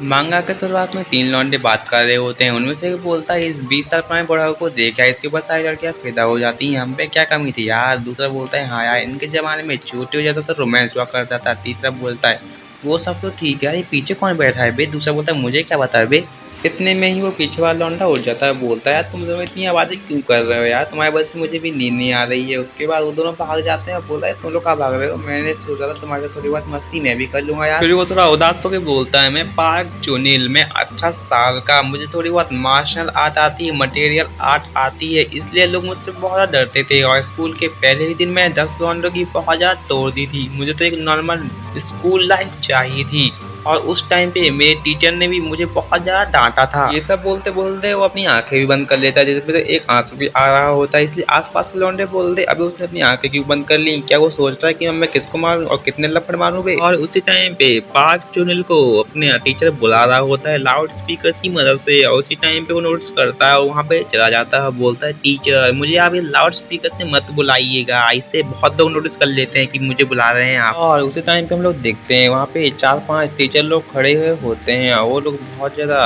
मांगा के शुरुआत में 3 लौंडे बात कर रहे होते हैं। उनमें से एक बोलता है, इस 20 साल पुराने बुढ़ाऊ को देखा है, इसके बाद सारी लड़कियां फिदा हो जाती हैं, हम पे क्या कमी थी यार। दूसरा बोलता है, हाँ यार, इनके जमाने में चोटियों जैसा तो रोमांस हुआ करता था। तीसरा बोलता है, वो सब तो ठीक है यार, ये पीछे कौन बैठा है बे। दूसरा बोलता है, मुझे क्या बता है बे। इतने में ही वो पीछे वाला लौंडा उठ जाता है, बोलता है, यार तुम दोनों इतनी आवाज़ें क्यों कर रहे हो यार, तुम्हारी वजह से मुझे भी नींद नहीं आ रही है। उसके बाद वो दोनों भाग जाते हैं और बोलता है, तुम लोग कहाँ भाग रहे हो, मैंने सोचा था तुम्हारे साथ थोड़ी बहुत मस्ती मैं भी कर लूंगा यार। फिर वो थोड़ा उदास होकर बोलता है, मैं पार्क चुनिल, मैं 18 साल का, मुझे थोड़ी बहुत मार्शल आर्ट आती है, मटेरियल आर्ट आती है, इसलिए लोग मुझसे बहुत ज़्यादा डरते थे। और स्कूल के पहले ही दिन मैं 10 लौंडों की बहुत ज़्यादा तोड़ दी थी। मुझे तो एक नॉर्मल स्कूल लाइफ चाहिए थी, और उस टाइम पे मेरे टीचर ने भी मुझे बहुत ज़्यादा डांटा था। ये सब बोलते बोलते वो अपनी आंखें भी बंद कर लेता है, जिसमें से एक आंसू भी आ रहा होता है। इसलिए आसपास के लौंडे बोलते, अभी उसने अपनी आंखें क्यों बंद कर ली, क्या वो सोच रहा है कि मैं किसको मारूं और कितने लपड़ मारूं बे। और उसी टाइम पे पार्क चुनिल को अपने टीचर बुला रहा होता है लाउड स्पीकर की मदद से, और उसी टाइम पे वो नोटिस करता है और वहाँ पे चला जाता है। बोलता है, टीचर मुझे आप ये लाउड स्पीकर से मत बुलाइएगा, इससे बहुत लोग नोटिस कर लेते हैं कि मुझे बुला रहे हैं आप। और उसी टाइम पे हम लोग देखते हैं वहाँ पे 4-5 टीचर लोग खड़े हुए होते हैं, और वो लोग बहुत ज्यादा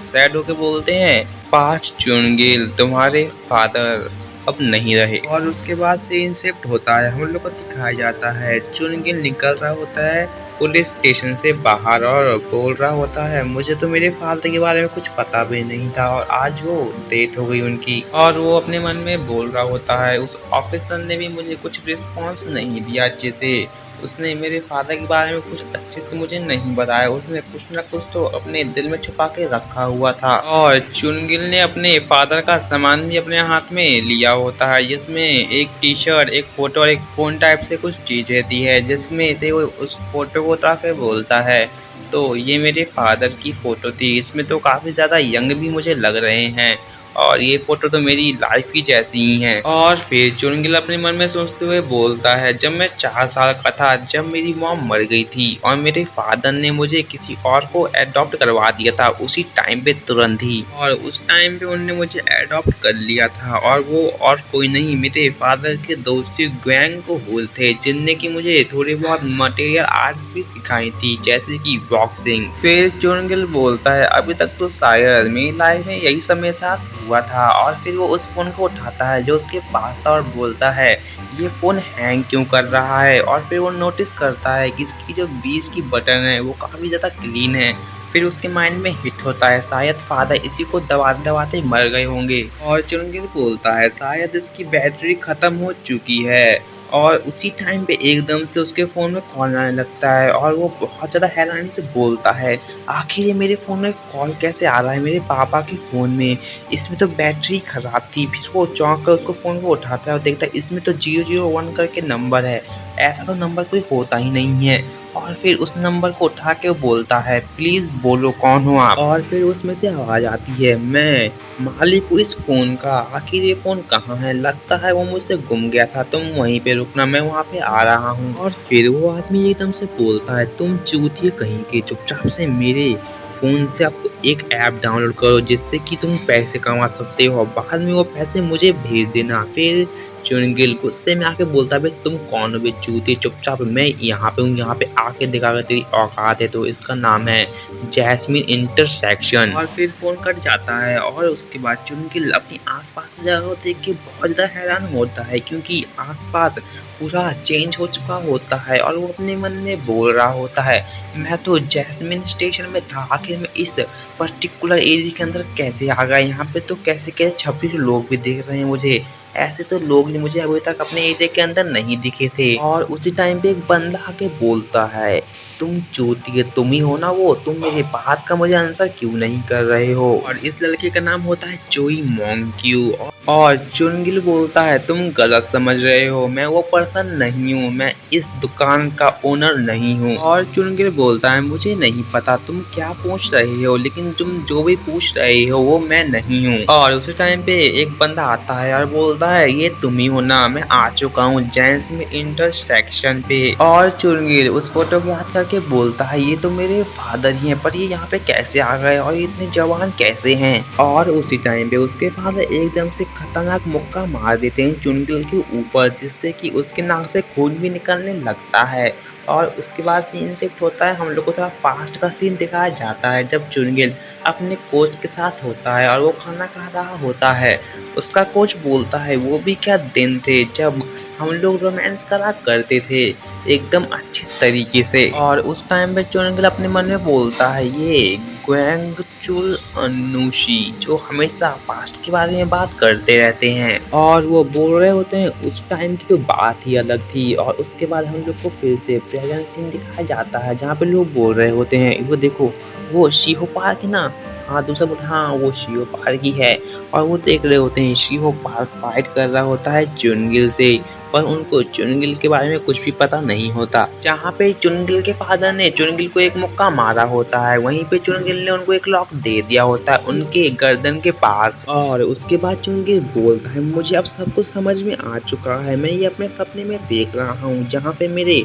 सैड होके बोलते हैं, पार्क चुनगिल, तुम्हारे फादर अब नहीं रहे। और उसके बाद सीन शिफ्ट होता है, हम लोग को दिखाया जाता है चुनगिल निकल रहा होता है पुलिस स्टेशन से बाहर और बोल रहा होता है, मुझे तो मेरे फादर के बारे में कुछ पता भी नहीं था और आज वो डेथ हो गई उनकी। और वो अपने मन में बोल रहा होता है, उस ऑफिसर ने भी मुझे कुछ रिस्पॉन्स नहीं दिया अच्छे से, उसने मेरे फादर के बारे में कुछ अच्छे से मुझे नहीं बताया, उसने कुछ ना कुछ तो अपने दिल में छुपा के रखा हुआ था। और चुनगिल ने अपने फादर का सामान भी अपने हाथ में लिया होता है, जिसमें एक टी शर्ट, एक फोटो और एक फोन टाइप से कुछ चीज रहती है, जिसमें से वो उस फोटो को उठा के बोलता है, तो ये मेरे फादर की फोटो थी, इसमें तो काफी ज्यादा यंग भी मुझे लग रहे हैं, और ये फोटो तो मेरी लाइफ की जैसी ही है। और फिर चुनगिल अपने मन में सोचते हुए बोलता है, जब मैं 4 साल का था, जब मेरी मॉम मर गई थी और मेरे फादर ने मुझे किसी और को एडॉप्ट करवा दिया था, उसी टाइम पे तुरंत ही, और उस टाइम पे उन्होंने मुझे एडॉप्ट कर लिया था, और वो और कोई नहीं, मेरे फादर के दोस्ती ग्वेंग को होल थे, जिनने की मुझे थोड़ी बहुत मटेरियल आर्ट्स भी सिखाई थी, जैसे कि बॉक्सिंग। फिर चुनगिल बोलता है, अभी तक तो शायद मेरी लाइफ में यही सब मेरे साथ हुआ था। और फिर वो उस फोन को उठाता है जो उसके पास था और बोलता है, ये फोन हैंग क्यों कर रहा है। और फिर वो नोटिस करता है कि इसकी जो बीच की बटन है वो काफी ज्यादा क्लीन है। फिर उसके माइंड में हिट होता है, शायद फादर इसी को दबाते दबाते मर गए होंगे। और चुनगिल बोलता है, शायद इसकी बैटरी खत्म हो चुकी है। और उसी टाइम पे एकदम से उसके फ़ोन में कॉल आने लगता है, और वो बहुत ज़्यादा हैरानी से बोलता है, आखिर ये मेरे फ़ोन में कॉल कैसे आ रहा है, मेरे पापा के फ़ोन में, इसमें तो बैटरी ख़राब थी। फिर वो चौंक कर उसको फ़ोन को उठाता है और देखता है इसमें तो 001 करके नंबर है, ऐसा तो नंबर कोई होता ही नहीं है। और फिर उस नंबर को उठा के वो बोलता है, प्लीज़ बोलो कौन हो आप। और फिर उसमें से आवाज़ आती है, मैं मालिक हूँ इस फ़ोन का, आखिर ये फ़ोन कहाँ है, लगता है वो मुझसे गुम गया था, तुम वहीं पे रुकना, मैं वहाँ पे आ रहा हूँ। और फिर वो आदमी एकदम से बोलता है, तुम चूतिए कहीं के, चुपचाप से मेरे फ़ोन से आप एक ऐप डाउनलोड करो जिससे कि तुम पैसे कमा सकते हो, बाद में वो पैसे मुझे भेज देना। फिर चुनगिल गुस्से में आके बोलता है, तुम कौन हो बे चूतिए, चुपचाप, मैं यहाँ पे हूँ, यहाँ पे आके दिखा कर तेरी औकात है तो इसका नाम है जैस्मिन इंटरसेक्शन। और फिर फोन कट जाता है, और उसके बाद चुनगिल अपनी आसपास की जगह को देख के बहुत ज़्यादा हैरान होता है, क्योंकि आसपास पूरा चेंज हो चुका होता है। और वो अपने मन में बोल रहा होता है, मैं तो जैस्मिन स्टेशन में था, आखिर में इस पर्टिकुलर एरिया के अंदर कैसे आ गया, यहाँ पे तो कैसे कैसे 26 लोग भी दिख रहे हैं मुझे, ऐसे तो लोग मुझे अभी तक अपने एरिया के अंदर नहीं दिखे थे। और उसी टाइम पे एक बंदा आके बोलता है, तुम चूतिए तुम ही हो ना वो, तुम मेरी बात का मुझे आंसर क्यों नहीं कर रहे हो। और इस लड़के का नाम होता है चोई मोंक्यू। और चुनगिल बोलता है, तुम गलत समझ रहे हो, मैं वो पर्सन नहीं हूँ, मैं इस दुकान का ओनर नहीं हूँ। और चुनगिल बोलता है, मुझे नहीं पता तुम क्या पूछ रहे हो, लेकिन तुम जो भी पूछ रहे हो वो मैं नहीं हूँ। और उसी टाइम पे एक बंदा आता है और बोलता है, ये तुम ही हो ना, मैं आ चुका हूँ जेंट्स में इंटरसेक्शन पे। और चुनगिल उस फोटो को याद करके बोलता है, ये तो मेरे फादर ही हैं, पर ये यहाँ पे कैसे आ गए और ये इतने जवान कैसे हैं। और उसी टाइम पे उसके फादर एकदम से खतरनाक मुक्का मार देते हैं चुनगिल के ऊपर, जिससे कि उसके नाक से खून भी निकलने लगता है। और उसके बाद सीन शिफ्ट होता है, हम लोग को थोड़ा पास्ट का सीन दिखाया जाता है जब चुनगिल अपने कोच के साथ होता है और वो खाना खा रहा होता है। उसका कोच बोलता है वो भी क्या दिन थे जब हम लोग रोमांस करा करते थे एकदम अच्छे तरीके से। और उस टाइम पे चुनगिल अपने मन में बोलता है ये ग्वेंगचुल अनुशी जो हमेशा पास्ट के बारे में बात करते रहते हैं और वो बोल रहे होते हैं। उस टाइम की तो बात ही अलग थी। और उसके बाद हम लोग को फिर से प्रेजेंट सीन दिखाया जाता है जहाँ पे लोग बोल रहे होते हैं वो देखो वो शिहो पार्क है ना। हाँ दूसरा बोलता है हाँ वो शिहो पार्क ही है। और वो देख रहे होते हैं शिहो पार्क फाइट कर रहा होता है चुनगिल से, पर उनको चुनगिल के बारे में कुछ भी पता नहीं होता। जहाँ पे चुनगिल के फादर ने चुनगिल को एक मुक्का मारा होता है वहीं पे चुनगिल ने उनको एक लॉक दे दिया होता है उनके गर्दन के पास। और उसके बाद चुनगिल बोलता है मुझे अब सब कुछ समझ में आ चुका है, मैं ये अपने सपने में देख रहा हूँ जहाँ पे मेरे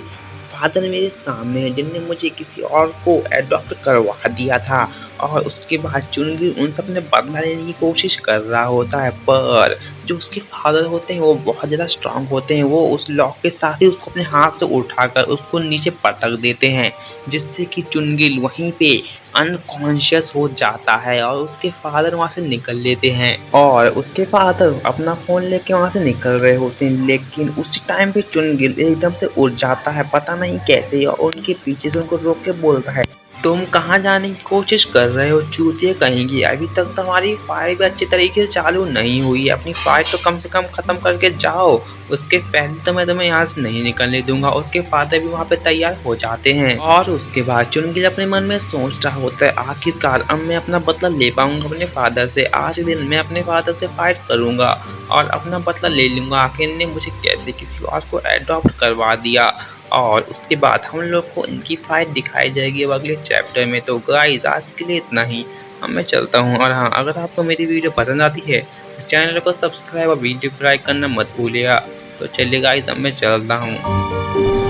फादर मेरे सामने है जिनने मुझे किसी और को एडॉप्ट करवा दिया था। और उसके बाद चुनगिल उन सब ने बदला लेने की कोशिश कर रहा होता है, पर जो उसके फादर होते हैं वो बहुत ज़्यादा स्ट्रांग होते हैं। वो उस लॉक के साथ ही उसको अपने हाथ से उठाकर उसको नीचे पटक देते हैं जिससे कि चुनगिल वहीं पे अनकॉन्शियस हो जाता है और उसके फादर वहाँ से निकल लेते हैं। और उसके फादर अपना फ़ोन लेके वहाँ से निकल रहे होते हैं, लेकिन उसी टाइम पे चुनगिल एकदम से उड़ जाता है पता नहीं कैसे और उनके पीछे से उनको रोक के बोलता है तुम कहाँ जाने की कोशिश कर रहे हो चूतिए कहेंगी, अभी तक तो हमारी फाइट भी अच्छे तरीके से चालू नहीं हुई है, अपनी फाइट तो कम से कम ख़त्म करके जाओ, उसके पहले तो मैं तुम्हें यहाँ से नहीं निकलने दूंगा। उसके फादर भी वहाँ पे तैयार हो जाते हैं और उसके बाद चुनगिल अपने मन में सोच रहा होता है आखिरकार अब मैं अपना बदला ले पाऊंगा अपने फादर से, आज के दिन मैं अपने फादर से फाइट करूंगा और अपना बदला ले लूंगा, आखिर ने मुझे कैसे किसी और को एडॉप्ट करवा दिया। और उसके बाद हम लोग को इनकी फाइट दिखाई जाएगी अब अगले चैप्टर में। तो गाइस आज के लिए इतना ही, अब मैं चलता हूँ। और हाँ अगर आपको मेरी वीडियो पसंद आती है तो चैनल को सब्सक्राइब और वीडियो को लाइक करना मत भूलिएगा। तो चलिए गाइस अब मैं चलता हूँ।